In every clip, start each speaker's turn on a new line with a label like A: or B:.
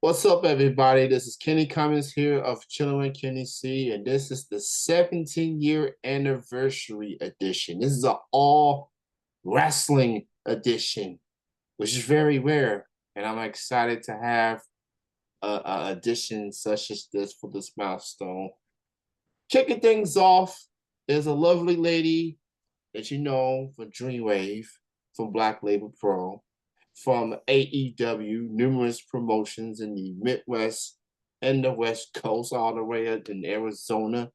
A: What's up, everybody? This is Kenny Cummins here of Chillin' with Kenny C, and this is the 17-year anniversary edition. This is an all wrestling edition, which is very rare, and I'm excited to have a edition such as this for this milestone. Kicking things off is a lovely lady that you know for Dreamwave from Black Label Pro, from AEW, numerous promotions in the Midwest and the West Coast, all the way up in Arizona.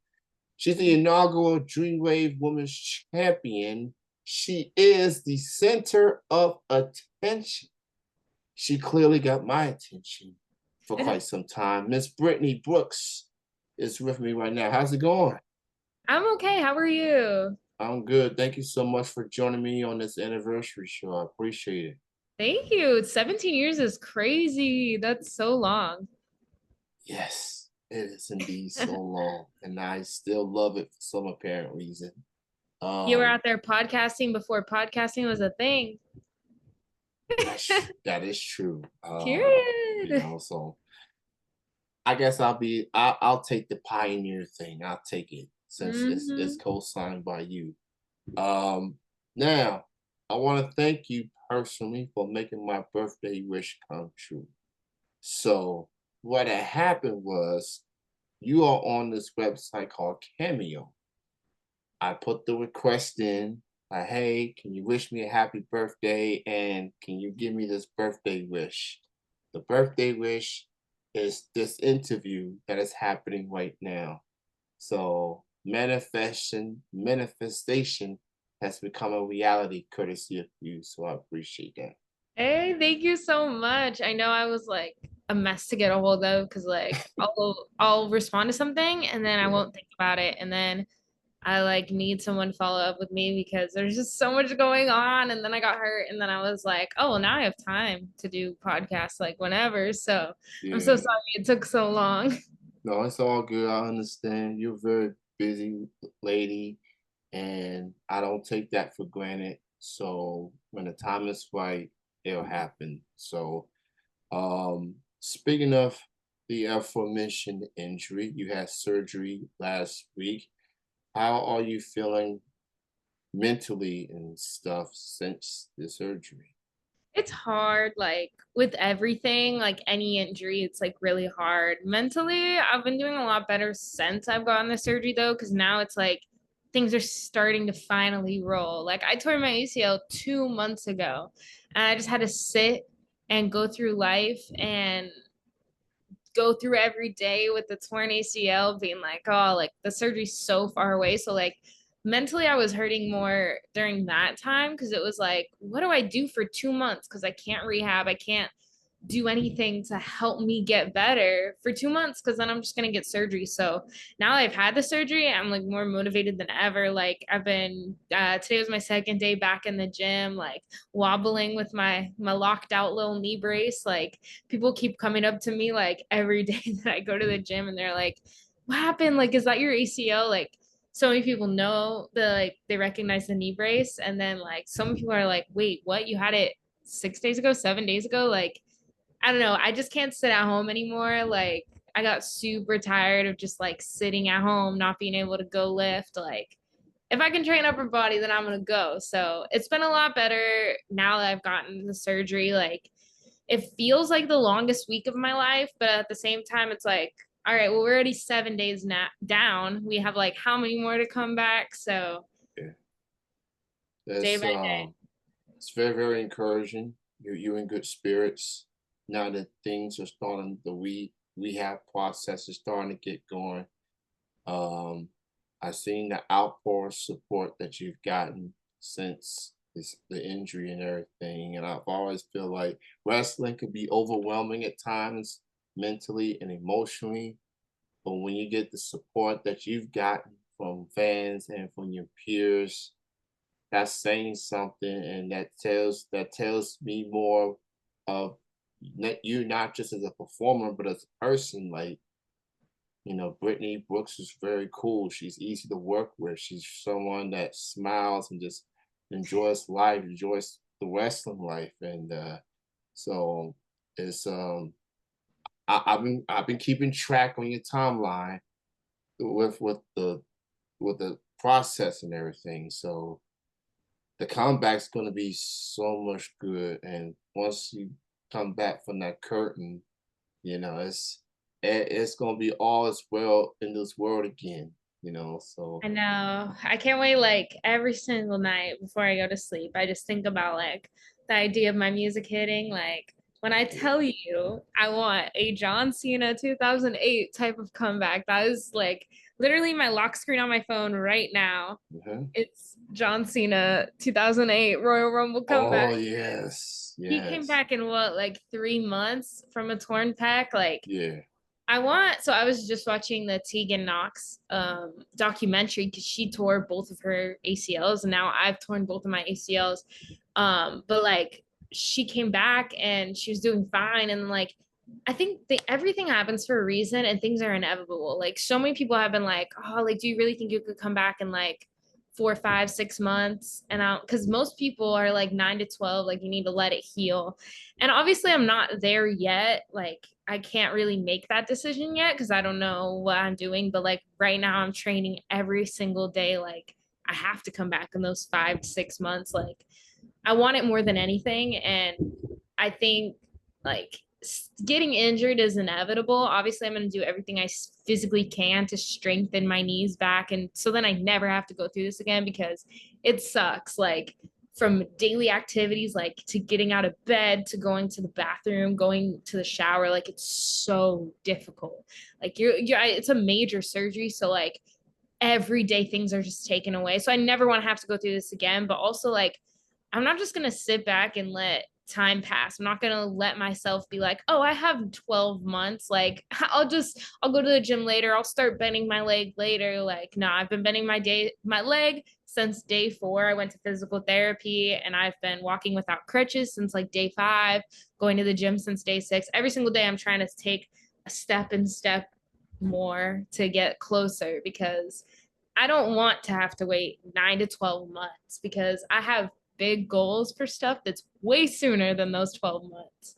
A: She's the inaugural Dreamwave Women's Champion. She is the center of attention. She clearly got my attention for quite some time. Miss Brittnie Brooks is with me right now. How's it going?
B: I'm okay. How are you?
A: I'm good. Thank you so much for joining me on this anniversary show. I appreciate it.
B: Thank you. 17 years is crazy. That's so long.
A: Yes, it is indeed so long, and I still love it for some apparent reason.
B: You were
A: Um,
B: out there podcasting before podcasting was a thing.
A: that is true.
B: Period.
A: So I guess I'll take the pioneer thing. I'll take it since it's
B: Hmm.
A: co-signed by you. Um, Now I want to thank you personally for making my birthday wish come true. So what had happened was you are on this website called Cameo. I put the request in, like, hey, can you wish me a happy birthday? And can you give me this birthday wish? The birthday wish is this interview that is happening right now. So manifestation has become a reality courtesy of you. So I appreciate that.
B: Hey, thank you so much. I know I was like a mess to get a hold of because like I'll respond to something and then I
A: Yeah.
B: won't think about it and then I like need someone to follow up with me because there's just so much going on. And then I got hurt. And then I was like, oh, well, now I have time to do podcasts like whenever. So I'm so
A: Yeah.
B: sorry it took so long.
A: No, it's all good. I understand. You're a very busy lady, and I don't take that for granted. So when the time is right, it'll happen. So, speaking of the aforementioned injury, you had surgery last week. How are you feeling mentally and stuff since the surgery?
B: It's hard, like with everything, like any injury, it's like really hard. Mentally, I've been doing a lot better since I've gotten the surgery though, because now it's like things are starting to finally roll. Like I tore my ACL 2 months ago, and I just had to sit and go through life and go through every day with the torn ACL, being like, oh, like the surgery's so far away. So like mentally I was hurting more during that time because it was like, what do I do for 2 months? Because I can't rehab, I can't do anything to help me get better for 2 months because then I'm just gonna get surgery. So now I've had the surgery, I'm like more motivated than ever. Like I've been today was my second day back in the gym, like wobbling with my locked out little knee brace. Like people keep coming up to me like every day that I go to the gym and they're like, what happened? Like, is that your ACL? Like so many people know the like they recognize the knee brace and then like so many people are like, wait, what? You had it 6 days ago, 7 days ago? Like I don't know. I just can't sit at home anymore. Like I got super tired of just like sitting at home, not being able to go lift. Like if I can train upper body, then I'm gonna go. So it's been a lot better now that I've gotten the surgery. Like it feels like the longest week of my life, but at the same time, it's like, all right, well, we're already 7 days down. We have like how many more to come back? So
A: Yeah,
B: day
A: that's
B: by day.
A: it's very, very encouraging. You're in good spirits now that things are starting. The rehab process is starting to get going. Um, I've seen the outpour of support that you've gotten since the injury and everything, and I've always feel like wrestling could be overwhelming at times, mentally and emotionally. But when you get the support that you've gotten from fans and from your peers, that's saying something, and that tells me more of you not just as a performer but as a person. Like, Brittnie Brooks is very cool. She's easy to work with. She's someone that smiles and just enjoys life, enjoys the wrestling life, and so it's I've been keeping track on your timeline with the process and everything. So the comeback's gonna be so much good. And once you come back from that curtain, it's gonna be all as well in this world again. So
B: I know. I can't wait like every single night before I go to sleep. I just think about like the idea of my music hitting. Like when I
A: yeah.
B: tell you I want a John Cena 2008 type of comeback, that is like literally my lock screen on my phone right now.
A: Mhm.
B: It's John Cena 2008 Royal Rumble comeback.
A: Oh yes,
B: He came
A: yes,
B: back in what, like 3 months from a torn pec? Like
A: yeah.
B: so I was just watching the Tegan Knox documentary because she tore both of her ACLs and now I've torn both of my ACLs. But like she came back and she was doing fine. And like, I think everything happens for a reason and things are inevitable. Like so many people have been like, oh, like, do you really think you could come back in like 4, 5, 6 months? And because most people are like 9 to 12, like you need to let it heal. And obviously I'm not there yet. Like I can't really make that decision yet because I don't know what I'm doing. But like right now I'm training every single day. Like I have to come back in those 5 to 6 months. Like I want it more than anything. And I think like getting injured is inevitable. Obviously, I'm going to do everything I physically can to strengthen my knees back. And so then I never have to go through this again because it sucks. Like, from daily activities, like to getting out of bed, to going to the bathroom, going to the shower, like it's so difficult. Like it's a major surgery. So like everyday things are just taken away. So I never want to have to go through this again. But also, like, I'm not just going to sit back and let time pass. I'm not going to let myself be like, oh, I have 12 months. Like, I'll go to the gym later. I'll start bending my leg later. Like, no, I've been bending my leg since day 4. I went to physical therapy and I've been walking without crutches since like day 5, going to the gym since day 6. Every single day, I'm trying to take a step more to get closer because I don't want to have to wait 9 to 12 months because I have big goals for stuff that's way sooner than those 12 months.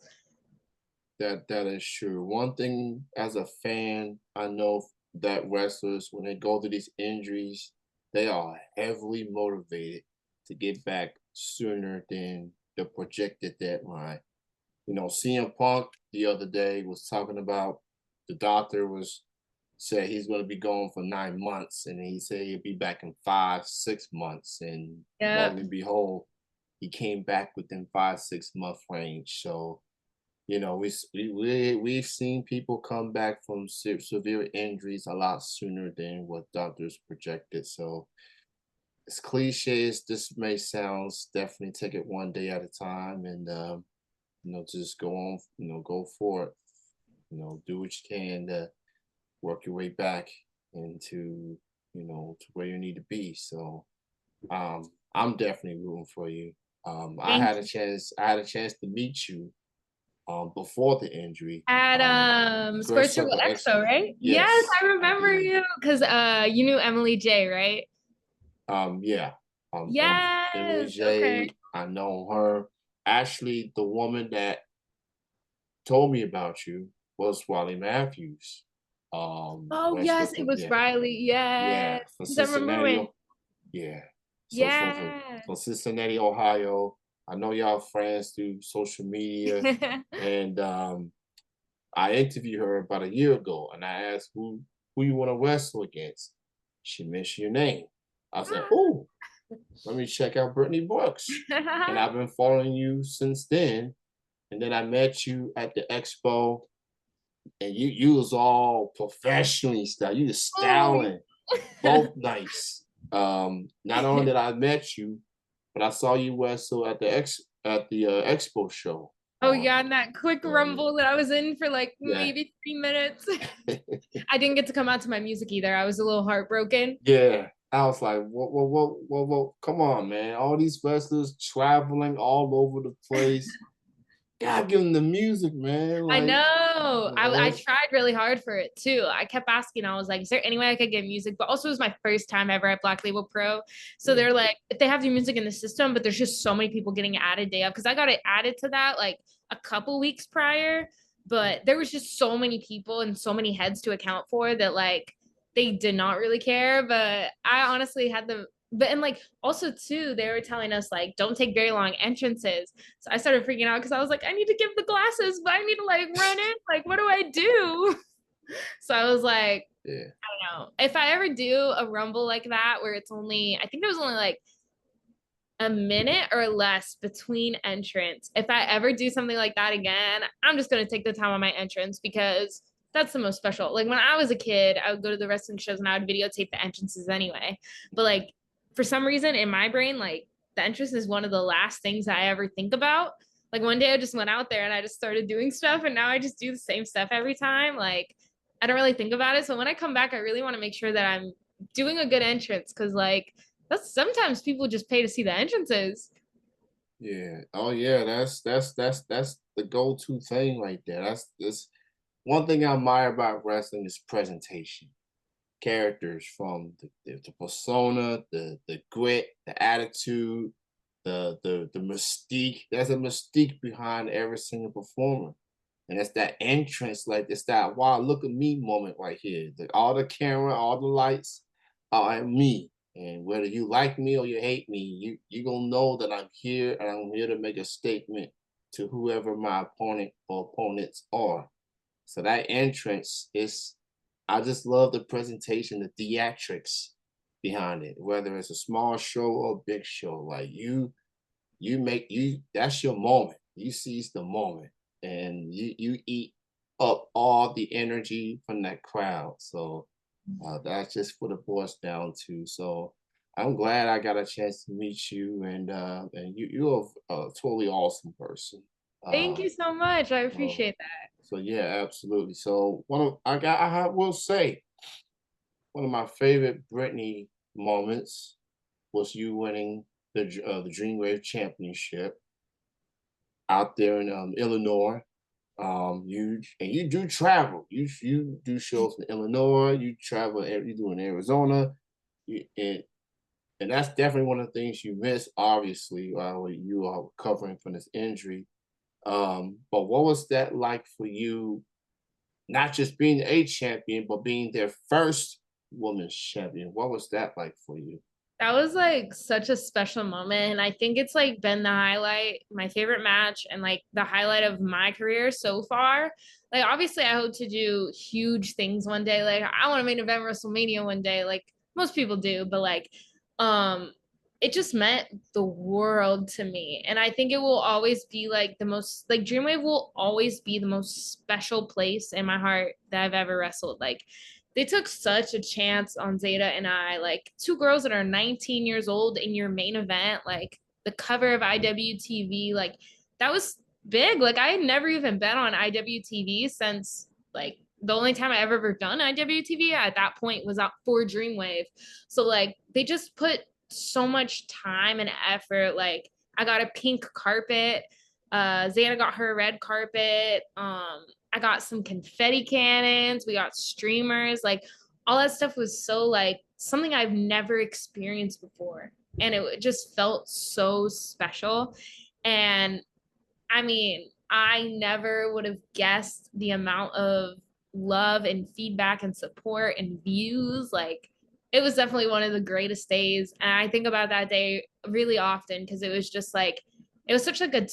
A: That is true. One thing as a fan, I know that wrestlers, when they go through these injuries, they are heavily motivated to get back sooner than the projected deadline. CM Punk the other day was talking about the doctor was said he's going to be gone for 9 months, and he said he'll be back in 5, 6 months, and lo
B: Yeah.
A: and behold, he came back within 5, 6 month range. So we've seen people come back from severe injuries a lot sooner than what doctors projected. So as cliche as this may sound, definitely take it one day at a time, and just go on, go for it. Do what you can to work your way back into to where you need to be. So I'm definitely rooting for you. I
B: Thank
A: had a
B: you.
A: chance. I had a chance to meet you before the injury.
B: At
A: First
B: Sports Circle
A: Circle
B: Expo,
A: Expo.
B: right? Yes,
A: Yes,
B: I
A: I
B: remember
A: did.
B: you because you knew Emily J, right?
A: Yeah. Emily
B: Yes. Okay.
A: J. I know her. Actually, the woman that told me about you was Wally Matthews.
B: Oh yes, it was
A: Yeah,
B: Riley.
A: yeah,
B: Yes,
A: from
B: 'cause I remember
A: Cincinnati.
B: when.
A: Yeah. So
B: Yeah.
A: from Cincinnati, Ohio. I know y'all friends through social media, and I interviewed her about a year ago, and I asked who you want to wrestle against. She mentioned your name. I said, "Oh, let me check out Brittnie Brooks," and I've been following you since then. And then I met you at the expo, and you was all professionally styled. You was
B: Oh.
A: styling both nights. Not only did I met you, but I saw you wrestle at the expo show.
B: Oh yeah, and that quick
A: So
B: rumble that I was in for like
A: yeah,
B: maybe 3 minutes.
A: yeah,
B: I didn't get to come out to my music either. I was a little heartbroken.
A: yeah. I was like, whoa, come on, man! All these wrestlers traveling all over the place. God, give them the music, man.
B: I
A: Like,
B: know. I
A: it's
B: tried really hard for it too. I kept asking. I was like, "Is there any way I could get music?" But also, it was my first time ever at Black Label Pro, so
A: yeah,
B: they're like, if they have the music in the system, but there's just so many people getting added day up because I got it added to that like a couple weeks prior. but there was just so many people and so many heads to account for that like they did not really care. But I honestly had the but and like also too, they were telling us like don't take very long entrances. So I started freaking out because I was like, I need to give the glasses, but I need to like run in. Like, what do I do? So I was like,
A: Yeah.
B: I don't know. If I ever do a rumble like that where it's only I think there was only like a minute or less between entrance. If I ever do something like that again, I'm just going to take the time on my entrance because that's the most special. Like when I was a kid, I would go to the wrestling shows and I would videotape the entrances anyway. But like for some reason in my brain, like the entrance is one of the last things I ever think about. Like one day I just went out there and I just started doing stuff and now I just do the same stuff every time. Like I don't really think about it. So when I come back, I really want to make sure that I'm doing a good entrance because like that's sometimes people just pay to see the entrances.
A: Yeah. Oh yeah, that's the go-to thing right there. That's one thing I admire about wrestling is presentation. Characters from the persona, the grit, the attitude, the mystique. There's a mystique behind every single performer. And it's that entrance, like it's that wow, look at me moment right here. All the camera, all the lights are at me. And whether you like me or you hate me, you gonna know that I'm here and I'm here to make a statement to whoever my opponent or opponents are. So that entrance is, I just love the presentation, the theatrics behind it, whether it's a small show or big show. Like you make you that's your moment. You seize the moment and you eat up all the energy from that crowd. So that's just what it boils down to. So I'm glad I got a chance to meet you, and you're a totally awesome person.
B: Thank
A: Um,
B: you so much. I
A: so
B: appreciate that.
A: so yeah, absolutely. So will say one of my favorite Brittany moments was you winning the Dreamwave Championship out there in Illinois. You do travel. You do shows in Illinois. You travel. You do in Arizona. You, and that's definitely one of the things you miss. Obviously, while you are recovering from this injury. But what was that like for you? Not just being a champion, but being their first women's champion. What was that like for you?
B: That was like such a special moment. And I think it's like been the highlight, my favorite match, and like the highlight of my career so far. Like, obviously, I hope to do huge things one day. Like, I want to main event WrestleMania one day, like most people do, but like, um, it just meant the world to me. And I think it will always be like the most, like, Dreamwave will always be the most special place in my heart that I've ever wrestled. Like, they took such a chance on Zeta and I, like two girls that are 19 years old in your main event, like the cover of IWTV, like that was big. Like I had never even been on IWTV since like the only time I ever done IWTV at that point was out for Dreamwave. So like they just put so much time and effort. Like I got a pink carpet. Zeta got her red carpet. I got some confetti cannons. We got streamers. Like all that stuff was so like something I've never experienced before. And it just felt so special. And I mean, I never would have guessed the amount of love and feedback and support and views. Like, it was definitely one of the greatest days. And I think about that day really often because it was just like, it was such like a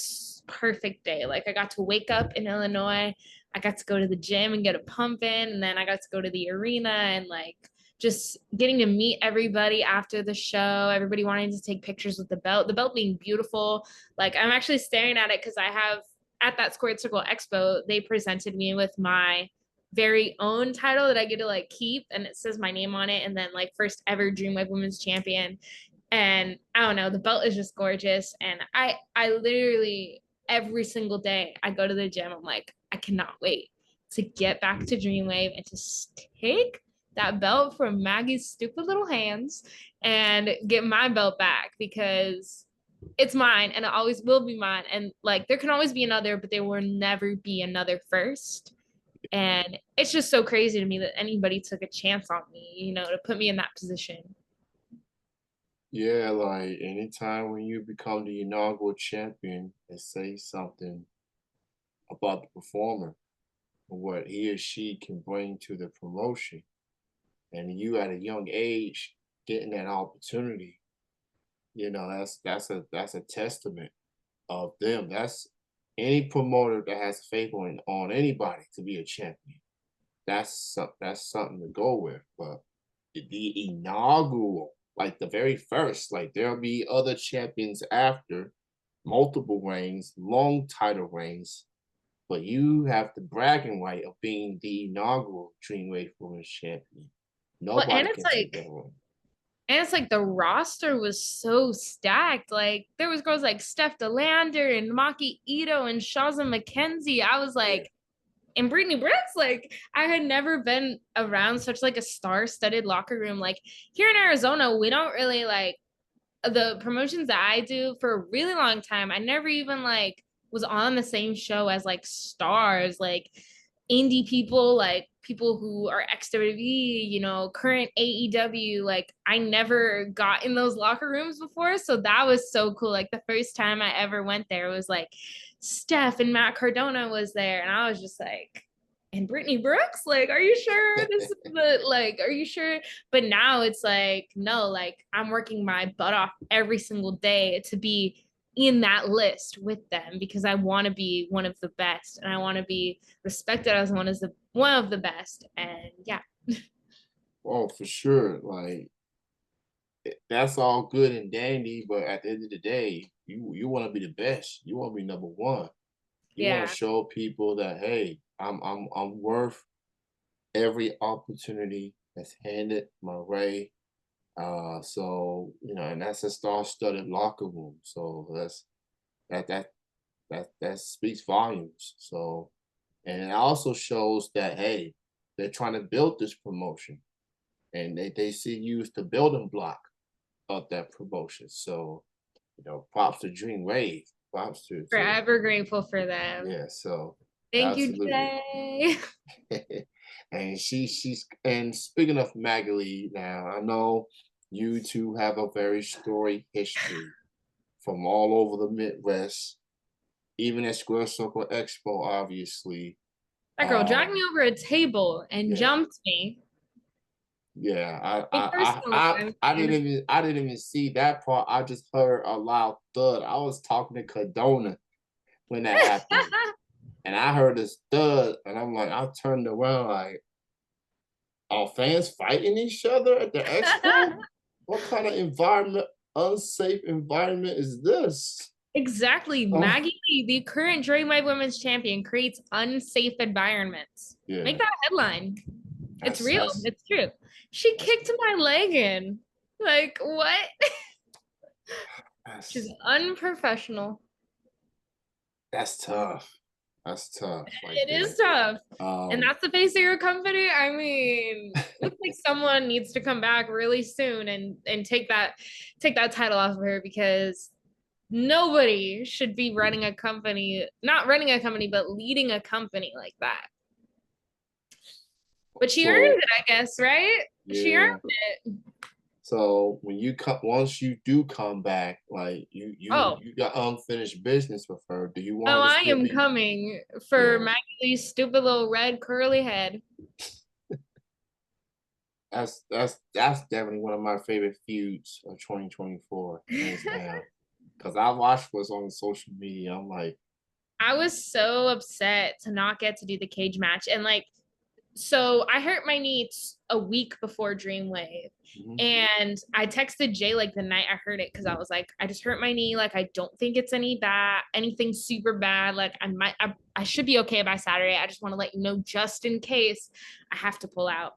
B: perfect day. Like, I got to wake up in Illinois. I got to go to the gym and get a pump in. And then I got to go to the arena and like, just getting to meet everybody after the show, everybody wanting to take pictures with the belt being beautiful. Like I'm actually staring at it because I have at that Squared Circle Expo, they presented me with my very own title that I get to like keep, and it says my name on it, and then like first ever Dreamwave Women's Champion. And I don't know, the belt is just gorgeous, and I literally every single day I go to the gym, I'm like, I cannot wait to get back to Dreamwave and to take that belt from Maggie's stupid little hands and get my belt back because it's mine and it always will be mine. And like there can always be another, but there will never be another first. And it's just so crazy to me that anybody took a chance on me, you know, to put me in that position.
A: Yeah, like anytime when you become the inaugural champion, it says something about the performer. what he or she can bring to the promotion. And you at a young age getting that opportunity, that's a testament of them. That's any promoter that has faith on anybody to be a champion. That's something to go with. But the inaugural, like the very first, like there'll be other champions after, multiple reigns, long title reigns, but you have the bragging right of being the inaugural Dreamwave Women's Champion.
B: Well,
A: Nobody can take that away.
B: and it's like the roster was so stacked. Like there was girls like Steph DeLander and Maki Ito and Shaza McKenzie. I was
A: Yeah.
B: like, and Brittnie Brooks, like I had never been around such like a star-studded locker room. Like here in Arizona, we don't really like the promotions that I do for a really long time. I never even like was on the same show as like stars, like indie people, like people who are ex-WWE, current AEW. Like I never got in those locker rooms before. So that was so cool. Like the first time I ever went there was like Steph and Matt Cardona was there. And I was just like, and Brittnie Brooks, like, are you sure this is are you sure? But now it's like, no, like I'm working my butt off every single day to be in that list with them because I want to be one of the best and I want to be respected as one of the best. And yeah.
A: Oh, for sure. Like that's all good and dandy, but at the end of the day, you want to be the best. You want to be number one. You want to
B: Yeah.
A: show people that hey, I'm worth every opportunity that's handed my way. And that's a star-studded locker room. So that that that speaks volumes. So, and it also shows that hey, they're trying to build this promotion, and they see you as the building block of that promotion. So, props to Dream Wave, props to
B: Forever grateful for them.
A: yeah. So,
B: Thank you,
A: absolutely.
B: Jay.
A: And and speaking of Magali, now I know you two have a very storied history from all over the Midwest, even at Square Circle Expo, obviously.
B: That girl dragged me over a table and
A: Yeah,
B: jumped me.
A: yeah.
B: Me personally, I mean,
A: I didn't even see that part. I just heard a loud thud. I was talking to Cadona when that happened, and I heard this thud, and I'm like, I turned around like, are fans fighting each other at the expo? What kind of environment, unsafe environment is this?
B: exactly.
A: Oh,
B: Maggie Lee, the current Dream Wave Women's Champion, creates unsafe environments.
A: yeah.
B: Make that a headline. It's
A: That's
B: real.
A: that's
B: It's true. She
A: that's
B: kicked my leg in. Like, what? She's
A: that's
B: unprofessional.
A: that's tough. That's tough right
B: It is
A: there.
B: tough. And
A: Um,
B: that's the face of your company. I mean, looks like someone needs to come back really soon and take that title off of her because nobody should be running a company, not running a company, but leading a company like that. But she earned
A: so
B: it, I guess, right? She earned
A: yeah.
B: it.
A: So when you come, once you do come back, like
B: Oh,
A: you got unfinished business with her. Do you
B: oh,
A: want to
B: I
A: just give
B: am
A: me?
B: coming for
A: Yeah,
B: Maggie Lee's stupid little red curly head.
A: that's definitely one of my favorite feuds of 2024, hands down. Because I watched what's on social media. I'm like,
B: I was so upset to not get to do the cage match. And like, so I hurt my knee a week before Dreamwave.
A: mhm,
B: And I texted Jay like the night I heard it because I was like, I just hurt my knee. Like, I don't think it's anything super bad. Like, I should be okay by Saturday. I just want to let you know just in case I have to pull out.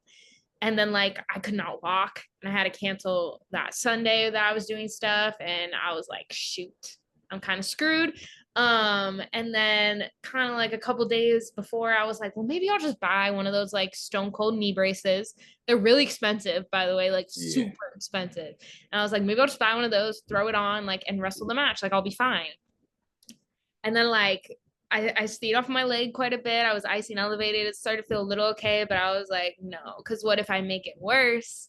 B: And then like I could not walk and I had to cancel that Sunday that I was doing stuff. And I was like, shoot, I'm kind of screwed. And then kind of like a couple days before, I was like, well, maybe I'll just buy one of those like stone cold knee braces. They're really expensive, by the way, like
A: yeah,
B: super expensive. And I was like, maybe I'll just buy one of those, throw it on, like, and wrestle the match. Like, I'll be fine. And then like I stayed off my leg quite a bit. I was icing elevated. It started to feel a little okay, but I was like, no, because what if I make it worse?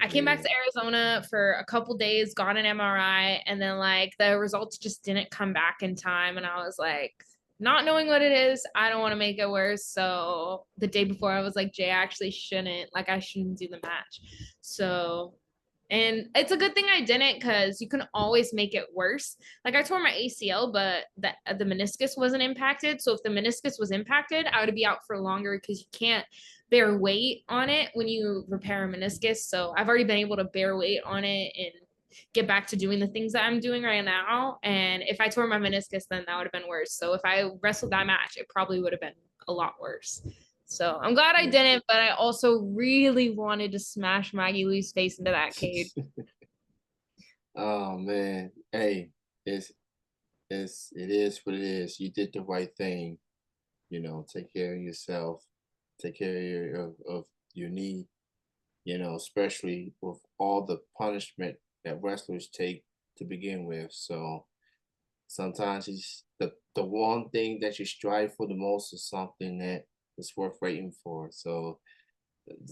B: I came back
A: yeah.
B: to Arizona for a couple days, got an MRI, and then like the results just didn't come back in time. And I was like, not knowing what it is, I don't want to make it worse. So the day before, I was like, Jay, I shouldn't do the match. So, and it's a good thing I didn't, because you can always make it worse. Like, I tore my ACL, but the meniscus wasn't impacted. So if the meniscus was impacted, I would be out for longer, because you can't bear weight on it when you repair a meniscus. So I've already been able to bear weight on it and get back to doing the things that I'm doing right now. And if I tore my meniscus, then that would have been worse. So if I wrestled that match, it probably would have been a lot worse. So I'm glad I
A: Yeah.
B: didn't, but I also really wanted to smash Maggie Lee's face into that cage.
A: Oh man, hey, it's it is what it is. You did the right thing. You know, take care of yourself, take care of your knee. You know, especially with all the punishment that wrestlers take to begin with. So sometimes it's the one thing that you strive for the most is something that is worth waiting for. So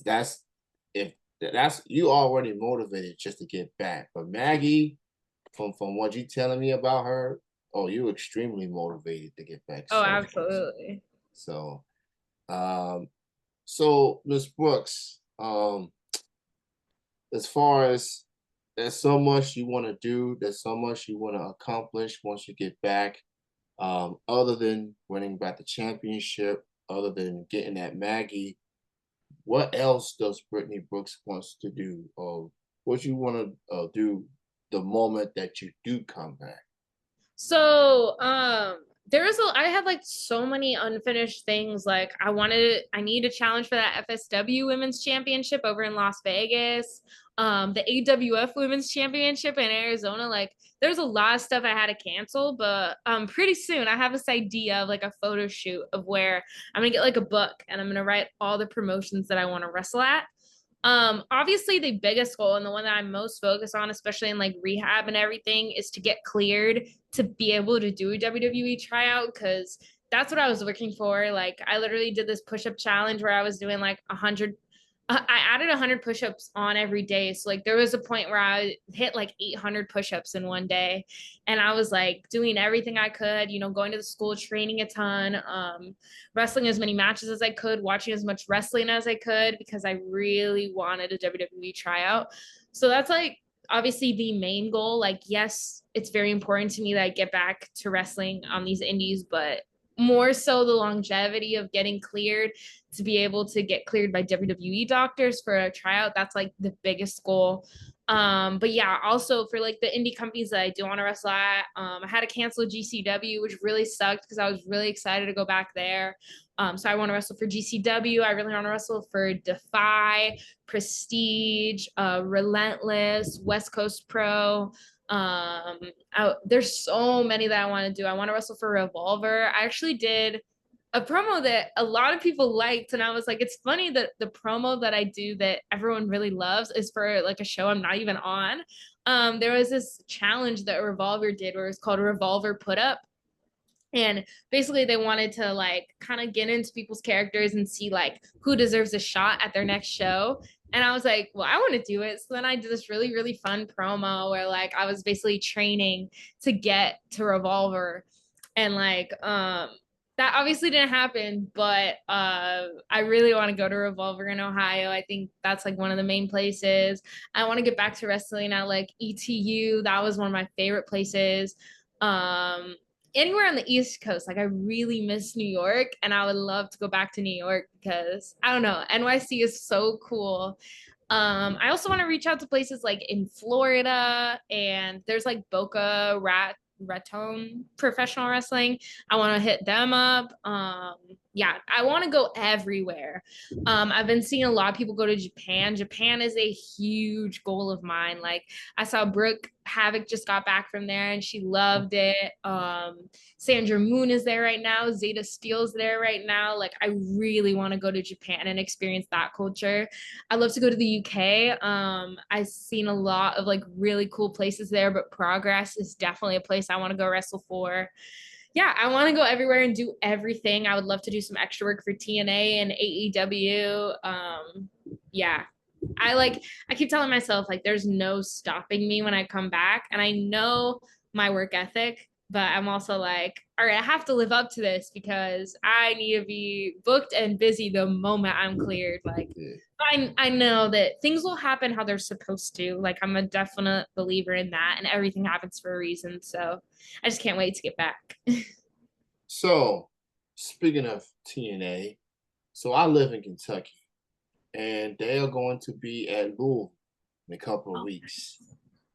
A: that's if that's you already motivated just to get back. But Maggie, from what you telling me about her, oh, you're extremely motivated to get back
B: Oh,
A: so fast.
B: absolutely.
A: So um so Miss Brooks, as far as there's so much you want to do, there's so much you want to accomplish once you get back. Other than winning back the championship, other than getting at Maggie, what else does Brittany Brooks wants to do, or what you want to do the moment that you do come back?
B: So, I had like so many unfinished things. Like, I need a challenge for that FSW Women's Championship over in Las Vegas. The AWF Women's Championship in Arizona. Like, there's a lot of stuff I had to cancel, but pretty soon I have this idea of like a photo shoot of where I'm gonna get like a book and I'm gonna write all the promotions that I want to wrestle at. Obviously the biggest goal and the one that I'm most focused on, especially in like rehab and everything, is to get cleared to be able to do a WWE tryout, because that's what I was looking for. Like, I literally did this push-up challenge where I was doing like 100. I added 100 push-ups on every day. So like there was a point where I hit like 800 push-ups in one day, and I was like doing everything I could, going to the school, training a ton, wrestling as many matches as I could, watching as much wrestling as I could, because I really wanted a WWE tryout. So that's like obviously the main goal. Like, yes, it's very important to me that I get back to wrestling on these indies, but more so the longevity of getting cleared to be able to get cleared by WWE doctors for a tryout. That's like the biggest goal. But yeah, also for like the indie companies that I do want to wrestle at, I had to cancel GCW, which really sucked because I was really excited to go back there. So I want to wrestle for GCW. I really want to wrestle for Defy, Prestige, Relentless, West Coast Pro. There's so many that I want to do. I want to wrestle for Revolver. I actually did a promo that a lot of people liked, and I was like, it's funny that the promo that I do that everyone really loves is for like a show I'm not even on. There was this challenge that Revolver did where it's called Revolver Put Up, and basically they wanted to like kind of get into people's characters and see like who deserves a shot at their next show. And I was like, well, I want to do it. So then I did this really, really fun promo where like I was basically training to get to Revolver. And like that obviously didn't happen, but I really want to go to Revolver in Ohio. I think that's like one of the main places. I want to get back to wrestling at like ETU. That was one of my favorite places. Um, Anywhere on the East Coast. Like, I really miss New York, and I would love to go back to New York because I don't know, NYC is so cool. I also want to reach out to places like in Florida, and there's like Raton Professional Wrestling. I want to hit them up. Yeah, I want to go everywhere. I've been seeing a lot of people go to Japan. Japan is a huge goal of mine. Like, I saw Brooke Havoc just got back from there and she loved it. Sandra Moon is there right now. Zeta Steele's there right now. Like, I really want to go to Japan and experience that culture. I love to go to the UK. I've seen a lot of like really cool places there, but Progress is definitely a place I want to go wrestle for. Yeah, I want to go everywhere and do everything. I would love to do some extra work for TNA and AEW. Yeah, I keep telling myself like there's no stopping me when I come back, and I know my work ethic. but I'm also like, all right, I have to live up to this because I need to be booked and busy the moment I'm cleared. Like,
A: Yeah.
B: I know that things will happen how they're supposed to. Like, I'm a definite believer in that, and everything happens for a reason. So I just can't wait to get back.
A: So, speaking of TNA, so I live in Kentucky, and they are going to be at Louisville in a couple of weeks.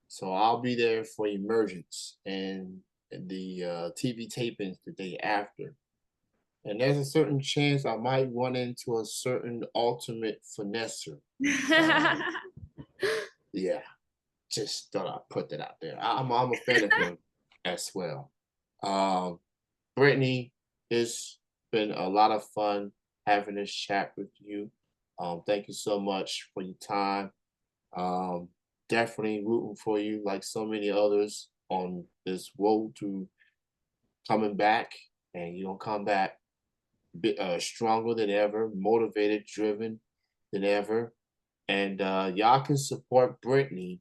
A: So I'll be there for Emergence and the TV tapings the day after. And there's a certain chance I might run into a certain ultimate finesser. Um, yeah, just thought I'd put that out there. I'm a fan of him as well. Um, Brittnie, it's been a lot of fun having this chat with you. Thank you so much for your time. Um, Definitely rooting for you, like so many others, on this road to coming back, and you're gonna come back stronger than ever, motivated, driven than ever. And y'all can support Brittnie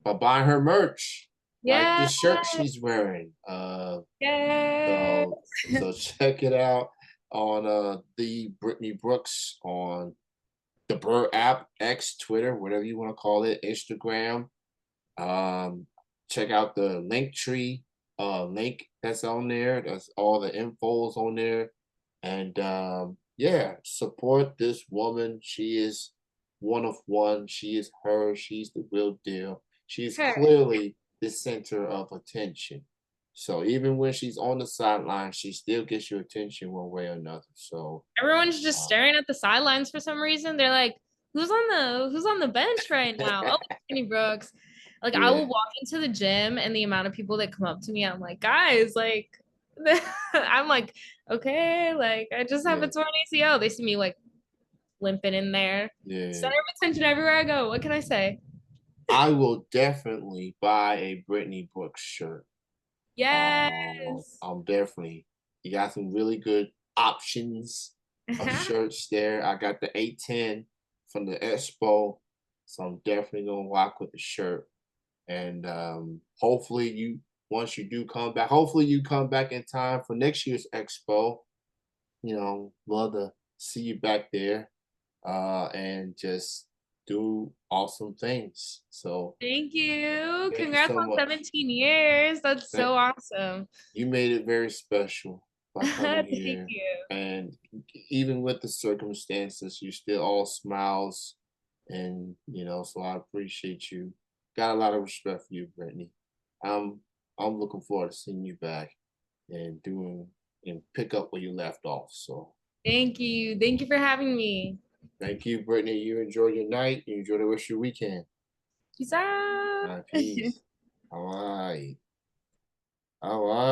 A: by buying her merch, like the
B: Yeah.
A: shirt she's wearing.
B: Yeah.
A: So check it out on the Brittnie Brooks on the Burr app, X, Twitter, whatever you want to call it, Instagram. Um, Check out the link tree link that's on there. That's all the infos on there. And yeah, support this woman. She is one of one. She is her. She's the real deal. She is
B: Her.
A: clearly the center of attention. So even when she's on the sideline, she still gets your attention one way or another. So
B: Everyone's just
A: um,
B: staring at the sidelines for some reason. They're like, who's on the bench right now? Oh, Brittnie Brooks. Like I
A: yeah,
B: will walk into the gym and the amount of people that come up to me, I'm like, guys, like I'm like, okay, like I just have a
A: yeah,
B: torn ACL. They see me like limping in there.
A: yeah.
B: Center of attention everywhere I go. What can I say?
A: I will definitely buy a Brittnie Brooks shirt.
B: Yes.
A: I'm definitely, you got some really good options of shirts there. I got the 810 from the Expo, so I'm definitely gonna rock with the shirt. And hopefully you once you do come back, hopefully you come back in time for next year's Expo. Love to see you back there and just do awesome things. So
B: Thank you.
A: thank you
B: Congrats
A: so
B: on
A: much.
B: 17 years. That's so awesome.
A: You made it very special by coming
B: Thank
A: here.
B: you.
A: And even with the circumstances, you still all smiles. And, so I appreciate you. Got a lot of respect for you, Brittnie. I'm I'm looking forward to seeing you back and doing and pick up where you left off. So
B: Thank you. Thank you for having me.
A: thank you, Brittnie. You enjoy your night. You enjoy the rest of your weekend.
B: Peace out.
A: All right, peace. All right. All right.